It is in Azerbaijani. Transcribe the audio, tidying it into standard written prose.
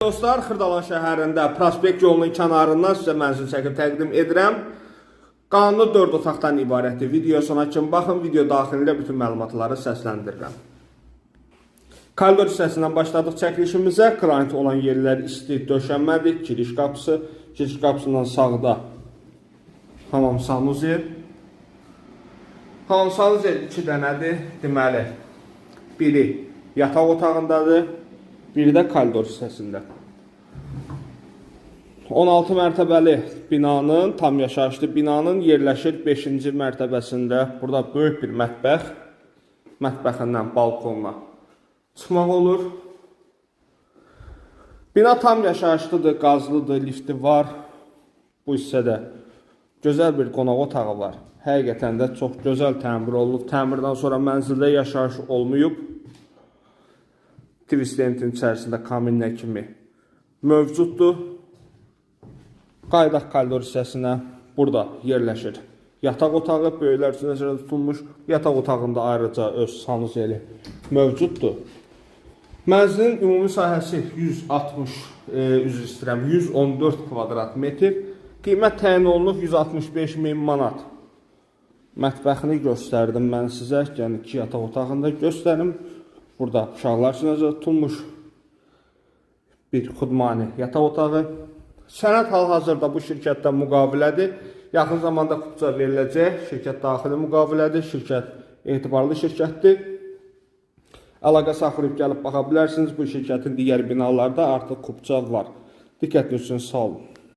Dostlar, Xırdalan şəhərində Prospekt yolunun kənarından sizə mənzil çəkib təqdim edirəm. Qanunu 4 otaqdan ibarətdir. Videosuna kimi baxın, video daxilində bütün məlumatları səsləndirirəm. Koridor hissəsindən başladıq çəkilişimizə. Qranit olan yerlər isti döşənmədir. Giriş qapısı. Giriş qapısından sağda hamam sanuzel. Hamam sanuzel 2 dənədir. Deməli, biri yataq otağındadır. Biri də koridor hissəsində. 16 mərtəbəli binanın, tam yaşayışlı binanın yerləşir 5-ci mərtəbəsində. Burada böyük bir mətbəx. Mətbəxindən balkonla çıxmaq olur. Bina tam yaşayışlıdır, qazlıdır, lifti var. Bu hissədə gözəl bir qonaq otağı var. Həqiqətən də çox gözəl təmir olunub. Təmirdən sonra mənzildə yaşayış olmayıb. Twistentin içərisində kaminə kimi mövcuddur. Qaydaq koridor hissəsinə burada yerləşir yataq otağı, böyüklər üçün nəzərdə tutulmuş. Yataq otağında ayrıca öz sanuzeli mövcuddur. Mənzilin ümumi sahəsi 114 kvadrat metr. Qiymət təyin olunub 165.000 manat. Mətbəxini göstərdim mən sizə. Yəni 2 yataq otağında göstərim. Burada uşaqlar üçün nəzərdə tutulmuş bir xudmani yataq otağı. Sənəd hal-hazırda bu şirkətdən müqavilədir. Yaxın zamanda kupça veriləcək. Şirkət daxili müqavilədir. Şirkət etibarlı şirkətdir. Əlaqə saxlayıb gəlib baxa bilərsiniz. Bu şirkətin digər binalarda artıq kupça var. Diqqətiniz üçün sağ olun.